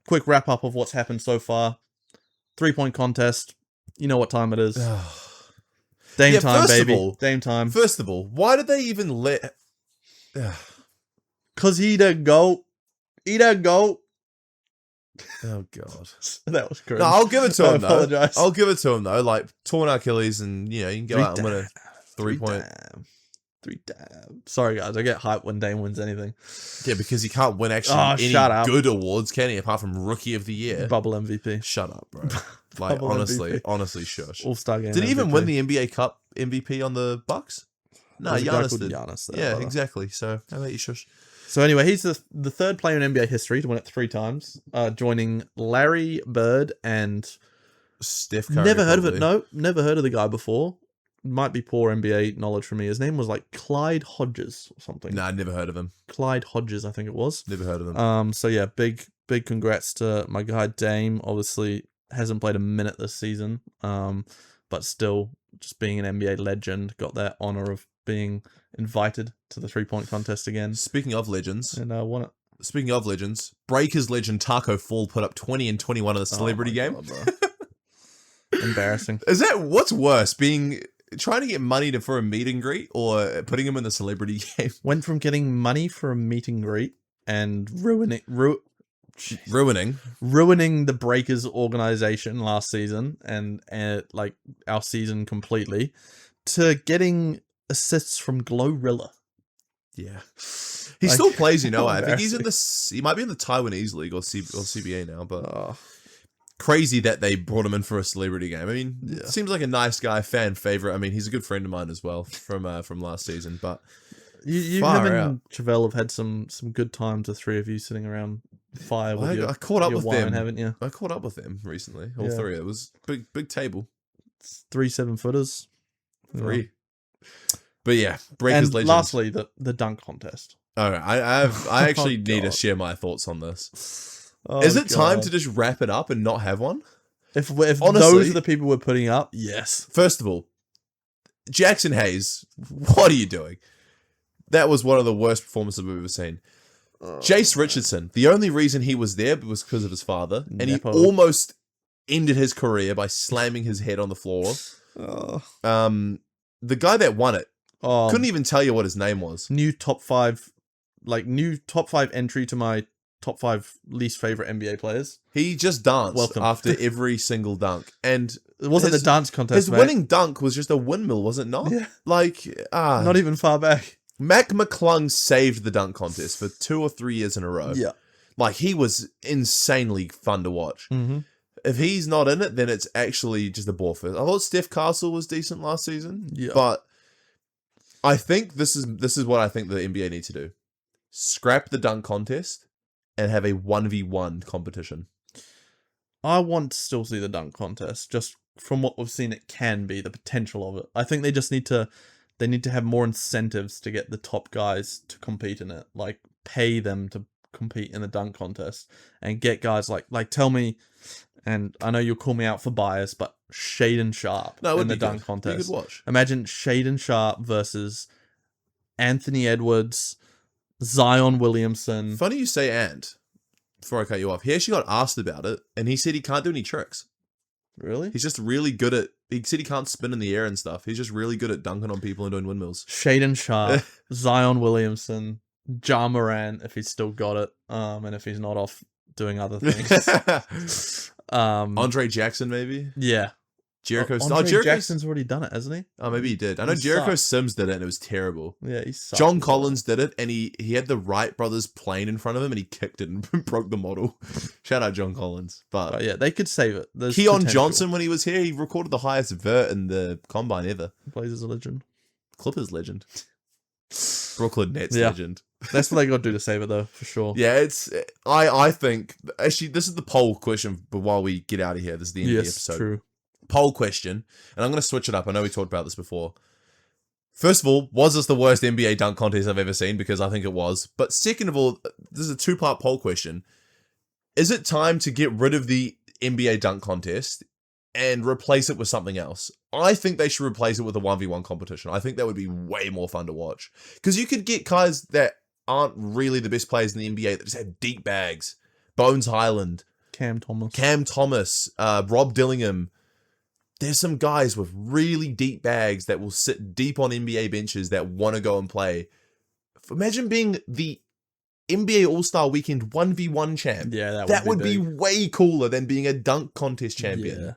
Quick wrap up of what's happened so far. 3-point contest. You know what time it is. Dame time, baby. Dame time. First of all, why did they even let... Because he the GOAT. He the GOAT. Oh, God. That was crazy. No, I'll give it to him, though. Apologize. I'll give it to him, though. Like, torn Achilles and, you can go out and win a 3-point... 3 damn. Sorry, guys. I get hyped when Dame wins anything. Yeah, because he can't win actually any good awards, can he? Apart from Rookie of the Year. Bubble MVP. Shut up, bro. Like, honestly, shush. All-Star game Did he even MVP. win the NBA Cup MVP on the Bucks? No, Giannis did. Giannis there, yeah, brother. exactly. So, how about you shush? So anyway, he's the third player in NBA history to win it 3 times, joining Larry Bird and Steph Curry. Never heard of it. No, never heard of the guy before. Might be poor NBA knowledge for me. His name was like Clyde Hodges or something. Nah, never heard of him. Clyde Hodges, I think it was. Never heard of him. So yeah, big congrats to my guy Dame. Obviously hasn't played a minute this season. But still just being an NBA legend, got that honor of being invited to the 3-point contest again. Speaking of legends, And won it. speaking of legends, Breakers legend Taco Fall put up 20 and 21 in the celebrity game. God, embarrassing. Is that what's worse, trying to get money for a meet and greet or putting him in the celebrity game? Went from getting money for a meet and greet and ruining the Breakers organization last season and like our season completely, to getting assists from Glorilla. Yeah. He still plays, I think he might be in the Taiwanese league or CBA now, but crazy that they brought him in for a celebrity game. I mean, seems like a nice guy, fan favorite. I mean, he's a good friend of mine as well from last season, but you and JaVale have had some good times, the three of you sitting around fire with I caught up with wine, them, haven't you? I caught up with them recently, all three. It was big table. 3 7-footers. 3. But yeah, Breakers legend. Lastly, the dunk contest. All right, I actually need to share my thoughts on this. Is it time to just wrap it up and not have one? If honestly, those are the people we're putting up, yes. First of all, Jackson Hayes, what are you doing? That was one of the worst performances we've ever seen. Jace Richardson, the only reason he was there was because of his father, and he almost ended his career by slamming his head on the floor. The guy that won it, couldn't even tell you what his name was. New top 5 entry to my top 5 least favorite NBA players. He just danced after every single dunk, and it wasn't the dance contest. His winning dunk was just a windmill, was it not? Yeah. Not even far back. Mac McClung saved the dunk contest for 2 or 3 years in a row. Yeah, he was insanely fun to watch. Mm-hmm. If he's not in it, then it's actually just a bore fest. I thought Steph Castle was decent last season, but I think this is what I think the NBA needs to do: scrap the dunk contest and have a 1v1 competition. I want to still see the dunk contest, just from what we've seen. It can be the potential of it. I think they just need to have more incentives to get the top guys to compete in it, like pay them to compete in the dunk contest and get guys like tell me. And I know you'll call me out for bias, but Shaedon Sharp in the dunk contest. You could watch. Imagine Shaedon Sharp versus Anthony Edwards, Zion Williamson. Funny you say and, before I cut you off. He actually got asked about it, and he said he can't do any tricks. Really? He's just really good at... He said he can't spin in the air and stuff. He's just really good at dunking on people and doing windmills. Shaedon Sharp, Zion Williamson, Ja Morant, if he's still got it, and if he's not off doing other things. Andre Jackson, maybe? Yeah. Jericho Jackson's already done it, hasn't he? Oh, maybe he did. I know Jericho Sims did it, and it was terrible. Yeah, he sucked. John Collins did it, and he had the Wright brothers plane in front of him, and he kicked it and broke the model. Shout out John Collins. But yeah, they could save it. There's Keon potential. Johnson, when he was here, he recorded the highest vert in the combine ever. Blazers a legend. Clippers legend. Brooklyn Nets legend. That's what they got to do to save it, though, for sure. Yeah, I think... Actually, this is the poll question, but while we get out of here, this is the end of the episode. True. Poll question, and I'm going to switch it up. I know we talked about this before. First of all, was this the worst NBA dunk contest I've ever seen? Because I think it was. But second of all, this is a 2-part poll question. Is it time to get rid of the NBA dunk contest and replace it with something else? I think they should replace it with a 1v1 competition. I think that would be way more fun to watch. Because you could get guys that aren't really the best players in the NBA that just have deep bags. Bones Highland. Cam Thomas. Rob Dillingham. There's some guys with really deep bags that will sit deep on NBA benches that want to go and play. Imagine being the NBA All-Star Weekend 1v1 champ. Yeah, that would be way cooler than being a dunk contest champion. Yeah,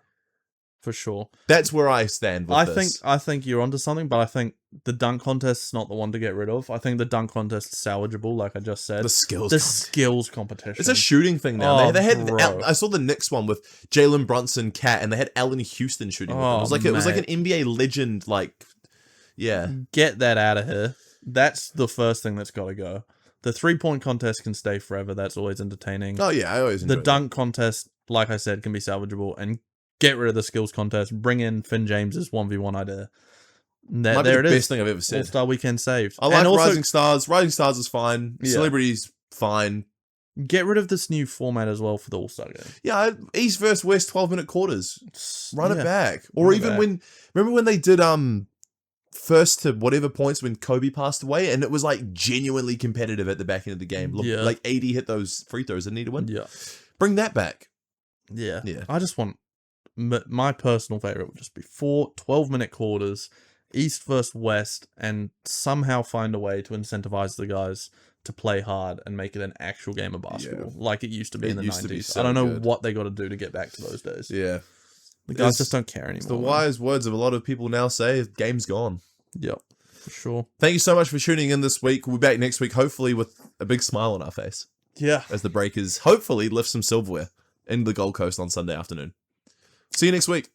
for sure. That's where I stand with this. I think you're onto something, but I think the dunk contest is not the one to get rid of. I think the dunk contest is salvageable, like I just said. The skills competition. It's a shooting thing now. Oh, they had. I saw the Knicks one with Jalen Brunson, Cat, and they had Allen Houston shooting with them. It was like an NBA legend. Get that out of here. That's the first thing that's got to go. The 3-point contest can stay forever. That's always entertaining. Oh yeah, I always enjoy the dunk contest, like I said, can be salvageable, and get rid of the skills contest. Bring in Finn James's 1v1 idea. Might be the best thing I've ever said. All-Star Weekend saved. I like Rising Stars. Rising Stars is fine. Yeah. Celebrities, fine. Get rid of this new format as well for the All-Star game. Yeah, East versus West 12-minute quarters. Run it back. Or even remember when they did first to whatever points when Kobe passed away, and it was like genuinely competitive at the back end of the game. Yeah. Like AD hit those free throws and need to win. Yeah. Bring that back. Yeah. Yeah. I just want my personal favorite would just be 4 12-minute quarters, East versus West, and somehow find a way to incentivize the guys to play hard and make it an actual game of basketball like it used to be in the 90s. So I don't know good. what they got to do to get back to those days. Yeah. The guys just don't care anymore. It's the wise words of a lot of people now say, game's gone. Yep, for sure. Thank you so much for tuning in this week. We'll be back next week, hopefully with a big smile on our face. Yeah. As the Breakers hopefully lift some silverware in the Gold Coast on Sunday afternoon. See you next week.